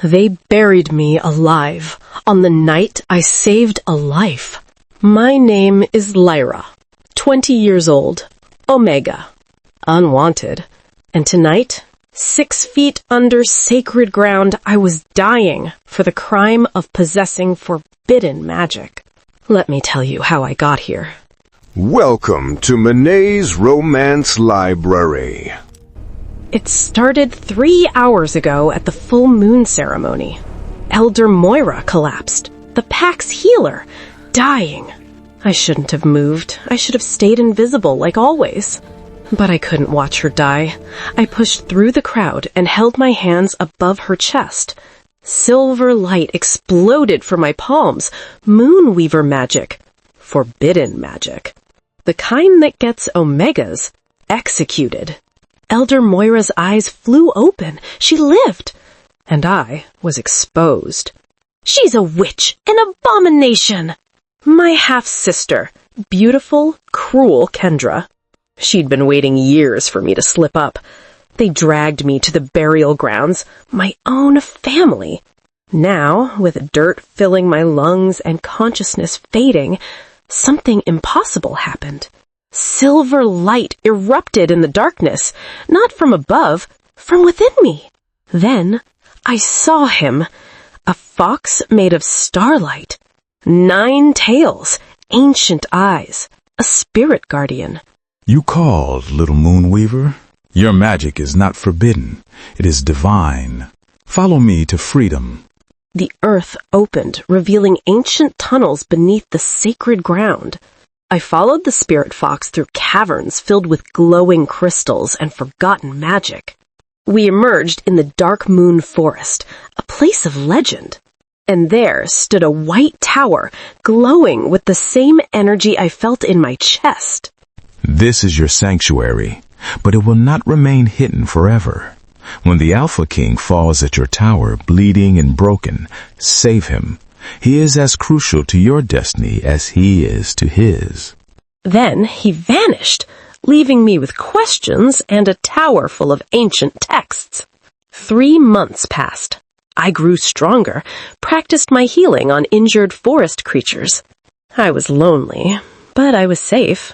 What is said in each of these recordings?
They buried me alive on the night I saved a life. My name is Lyra, 20 years old, Omega, unwanted. And tonight, 6 feet under sacred ground, I was dying for the crime of possessing forbidden magic. Let me tell you how I got here. Welcome to Monet's Romance Library. It started 3 hours ago at the full moon ceremony. Elder Moira collapsed, the pack's healer, dying. I shouldn't have moved. I should have stayed invisible like always. But I couldn't watch her die. I pushed through the crowd and held my hands above her chest. Silver light exploded from my palms. Moonweaver magic. Forbidden magic. The kind that gets Omegas executed. Elder Moira's eyes flew open. She lived. And I was exposed. She's a witch, an abomination. My half-sister, beautiful, cruel Kendra. She'd been waiting years for me to slip up. They dragged me to the burial grounds, my own family. Now, with dirt filling my lungs and consciousness fading, something impossible happened. Silver light erupted in the darkness, not from above, from within me. Then I saw him, a fox made of starlight, 9 tails, ancient eyes, a spirit guardian. You called, little Moonweaver. Your magic is not forbidden. It is divine. Follow me to freedom. The earth opened, revealing ancient tunnels beneath the sacred ground. I followed the spirit fox through caverns filled with glowing crystals and forgotten magic. We emerged in the dark moon forest, a place of legend. And there stood a white tower, glowing with the same energy I felt in my chest. This is your sanctuary, but it will not remain hidden forever. When the Alpha King falls at your tower, bleeding and broken, save him. He is as crucial to your destiny as he is to his. Then he vanished, leaving me with questions and a tower full of ancient texts. 3 months passed. I grew stronger, practiced my healing on injured forest creatures. I was lonely, but I was safe.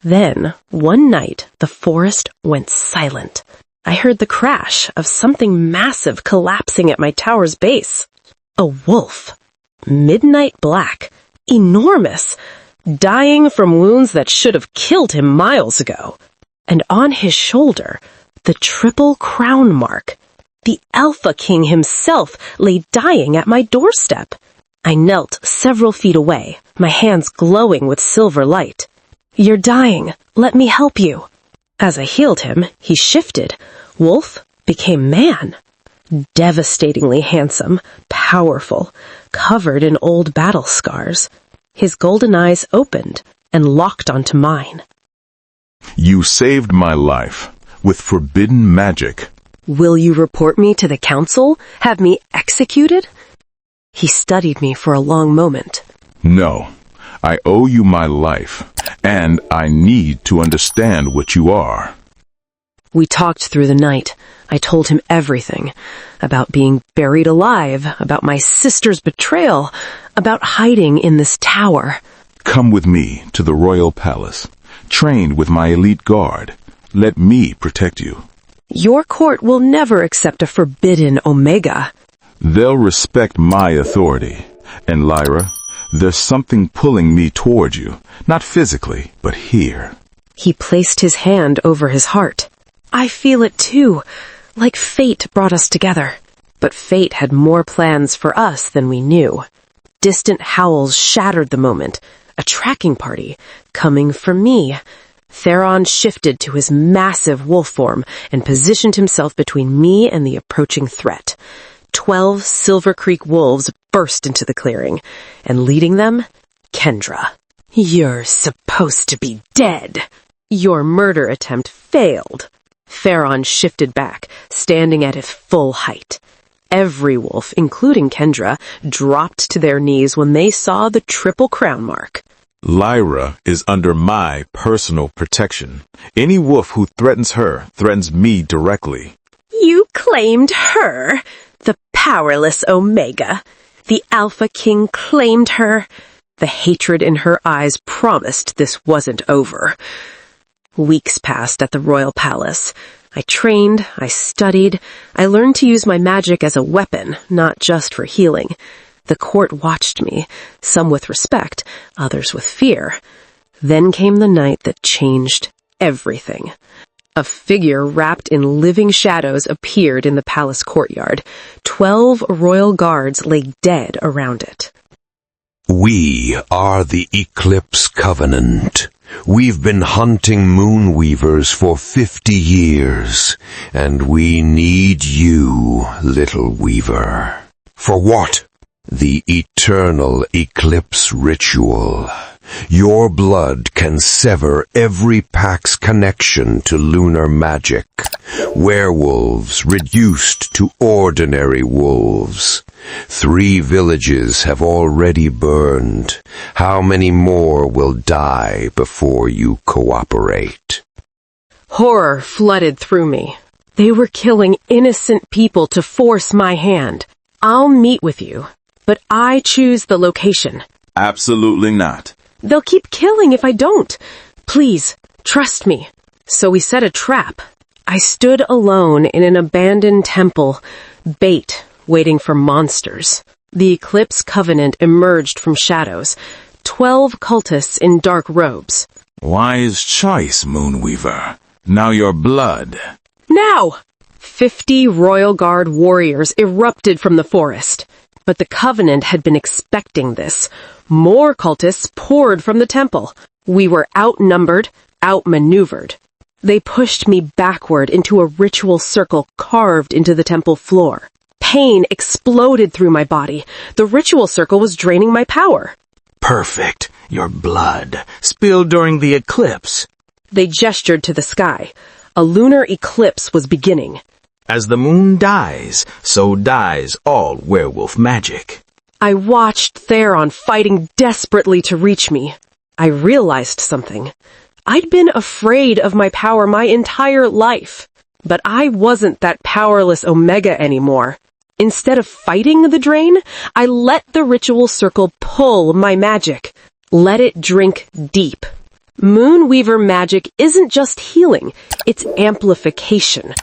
Then, one night, the forest went silent. I heard the crash of something massive collapsing at my tower's base. A wolf. Midnight black. Enormous. Dying from wounds that should have killed him miles ago. And on his shoulder, the triple crown mark. The Alpha King himself lay dying at my doorstep. I knelt several feet away, my hands glowing with silver light. "You're dying. Let me help you." As I healed him, he shifted. Wolf became man. Devastatingly handsome, powerful, covered in old battle scars. His golden eyes opened and locked onto mine. You saved my life with forbidden magic. "Will you report me to the council? Have me executed?" He studied me for a long moment. No, I owe you my life, and I need to understand what you are. We talked through the night. I told him everything. About being buried alive, about my sister's betrayal, about hiding in this tower. Come with me to the royal palace, trained with my elite guard. Let me protect you. Your court will never accept a forbidden Omega. They'll respect my authority. And Lyra, there's something pulling me toward you, not physically, but here. He placed his hand over his heart. I feel it too, like fate brought us together. But fate had more plans for us than we knew. Distant howls shattered the moment. A tracking party, coming for me. Theron shifted to his massive wolf form and positioned himself between me and the approaching threat. 12 Silver Creek wolves burst into the clearing, and leading them, Kendra. "You're supposed to be dead. Your murder attempt failed." Theron shifted back, standing at his full height. Every wolf, including Kendra, dropped to their knees when they saw the triple crown mark. Lyra is under my personal protection. Any wolf who threatens her threatens me directly. You claimed her, the powerless Omega. The Alpha King claimed her. The hatred in her eyes promised this wasn't over. Weeks passed at the royal palace. I trained, I studied, I learned to use my magic as a weapon, not just for healing. The court watched me, some with respect, others with fear. Then came the night that changed everything. A figure wrapped in living shadows appeared in the palace courtyard. 12 royal guards lay dead around it. We are the Eclipse Covenant. We've been hunting Moonweavers for 50 years, and we need you, little Weaver. For what? The eternal eclipse ritual. Your blood can sever every pack's connection to lunar magic. Werewolves reduced to ordinary wolves. 3 villages have already burned. How many more will die before you cooperate? Horror flooded through me. They were killing innocent people to force my hand. I'll meet with you, but I choose the location. Absolutely not. They'll keep killing if I don't. Please, trust me. So we set a trap. I stood alone in an abandoned temple, bait, waiting for monsters. The Eclipse Covenant emerged from shadows. 12 cultists in dark robes. Wise choice, Moonweaver. Now your blood. Now! 50 Royal Guard warriors erupted from the forest. But the Covenant had been expecting this. More cultists poured from the temple. We were outnumbered, outmaneuvered. They pushed me backward into a ritual circle carved into the temple floor. Pain exploded through my body. The ritual circle was draining my power. Perfect. Your blood, spilled during the eclipse. They gestured to the sky. A lunar eclipse was beginning. As the moon dies, so dies all werewolf magic. I watched Theron fighting desperately to reach me. I realized something. I'd been afraid of my power my entire life. But I wasn't that powerless Omega anymore. Instead of fighting the drain, I let the ritual circle pull my magic. Let it drink deep. Moonweaver magic isn't just healing, it's amplification.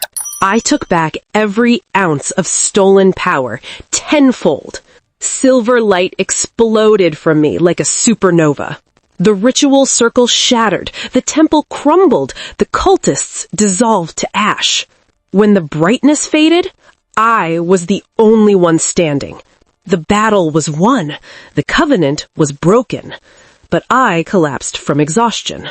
I took back every ounce of stolen power, tenfold. Silver light exploded from me like a supernova. The ritual circle shattered, the temple crumbled, the cultists dissolved to ash. When the brightness faded, I was the only one standing. The battle was won, the covenant was broken, but I collapsed from exhaustion.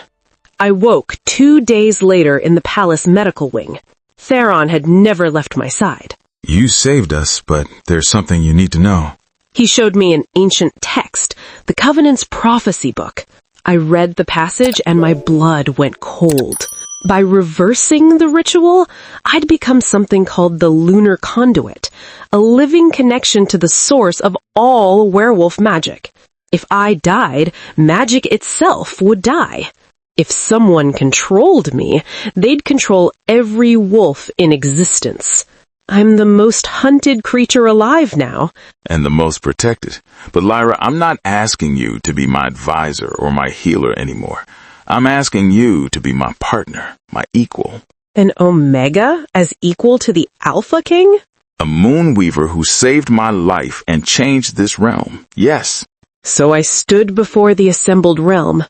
I woke 2 days later in the palace medical wing. Theron had never left my side. You saved us, but there's something you need to know. He showed me an ancient text, the Covenant's prophecy book. I read the passage and my blood went cold. By reversing the ritual, I'd become something called the lunar conduit, a living connection to the source of all werewolf magic. If I died, magic itself would die. If someone controlled me, they'd control every wolf in existence. I'm the most hunted creature alive now. And the most protected. But Lyra, I'm not asking you to be my advisor or my healer anymore. I'm asking you to be my partner, my equal. An Omega as equal to the Alpha King? A Moonweaver who saved my life and changed this realm. Yes. So I stood before the assembled realm.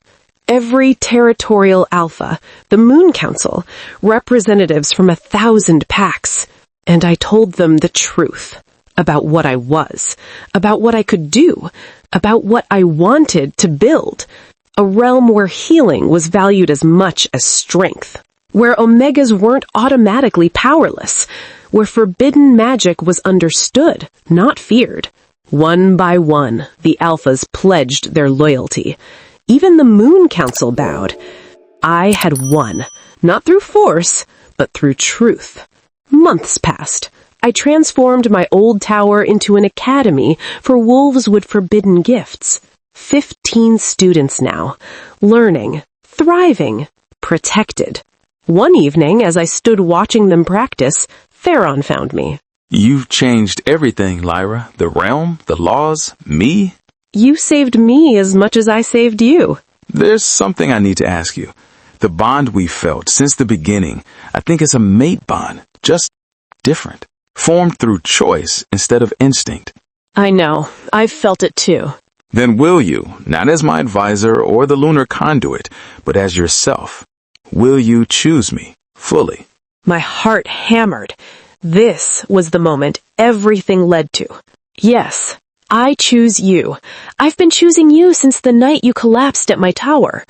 Every territorial alpha, the Moon Council, representatives from 1,000 packs. And I told them the truth about what I was, about what I could do, about what I wanted to build. A realm where healing was valued as much as strength, where Omegas weren't automatically powerless, where forbidden magic was understood, not feared. One by one, the Alphas pledged their loyalty. Even the Moon Council bowed. I had won, not through force, but through truth. Months passed. I transformed my old tower into an academy for wolves with forbidden gifts. 15 students now, learning, thriving, protected. One evening, as I stood watching them practice, Theron found me. You've changed everything, Lyra. The realm, the laws, me. You saved me as much as I saved you. There's something I need to ask you. The bond we felt since the beginning, I think it's a mate bond, just different, formed through choice instead of instinct. I know. I've felt it too. Then will you, not as my advisor or the lunar conduit, but as yourself, will you choose me fully? My heart hammered. This was the moment everything led to. Yes, I choose you. I've been choosing you since the night you collapsed at my tower.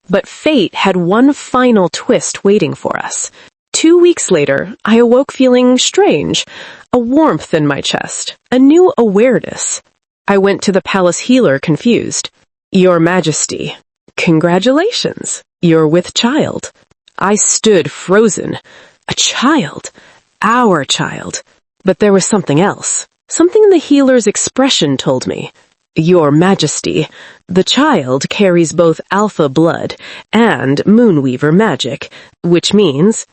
But fate had one final twist waiting for us. 2 weeks later, I awoke feeling strange, a warmth in my chest, a new awareness. I went to the palace healer confused. Your Majesty, congratulations, you're with child. I stood frozen. A child. Our child. But there was something else. Something in the healer's expression told me. Your Majesty, the child carries both alpha blood and Moonweaver magic, which means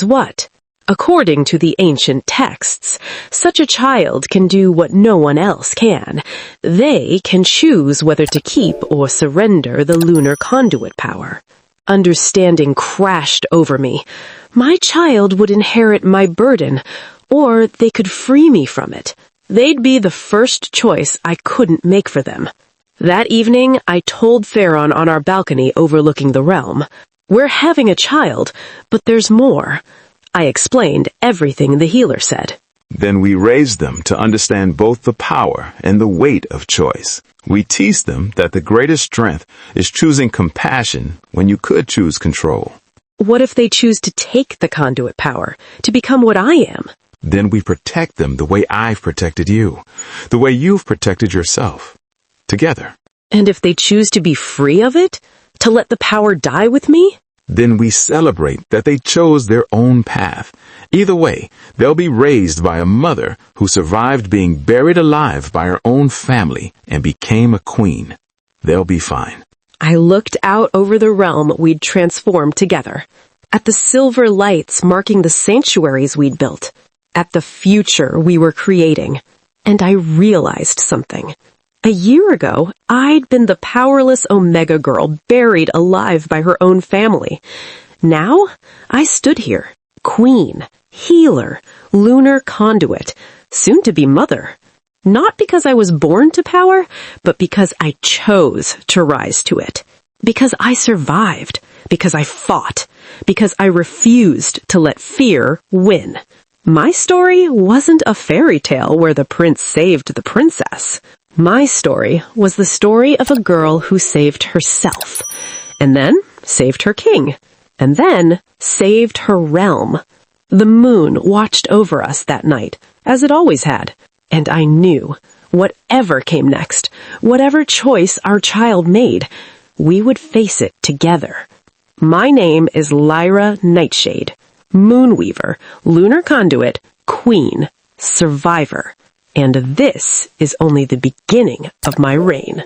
what? According to the ancient texts, such a child can do what no one else can. They can choose whether to keep or surrender the lunar conduit power. Understanding crashed over me. My child would inherit my burden, or they could free me from it. They'd be the first choice I couldn't make for them. That evening, I told Pharaon on our balcony overlooking the realm, "We're having a child, but there's more." I explained everything the healer said. Then we raised them to understand both the power and the weight of choice. We teach them that the greatest strength is choosing compassion when you could choose control. What if they choose to take the conduit power, to become what I am? Then we protect them the way I've protected you, the way you've protected yourself. Together. And if they choose to be free of it? To let the power die with me? Then we celebrate that they chose their own path. Either way, they'll be raised by a mother who survived being buried alive by her own family and became a queen. They'll be fine. I looked out over the realm we'd transformed together, at the silver lights marking the sanctuaries we'd built, at the future we were creating, and I realized something. A year ago, I'd been the powerless Omega girl buried alive by her own family. Now, I stood here, queen, healer, lunar conduit, soon to be mother. Not because I was born to power, but because I chose to rise to it. Because I survived. Because I fought. Because I refused to let fear win. My story wasn't a fairy tale where the prince saved the princess. My story was the story of a girl who saved herself, and then saved her king, and then saved her realm. The moon watched over us that night, as it always had, and I knew, whatever came next, whatever choice our child made, we would face it together. My name is Lyra Nightshade, Moonweaver, Lunar Conduit, Queen, Survivor. And this is only the beginning of my reign.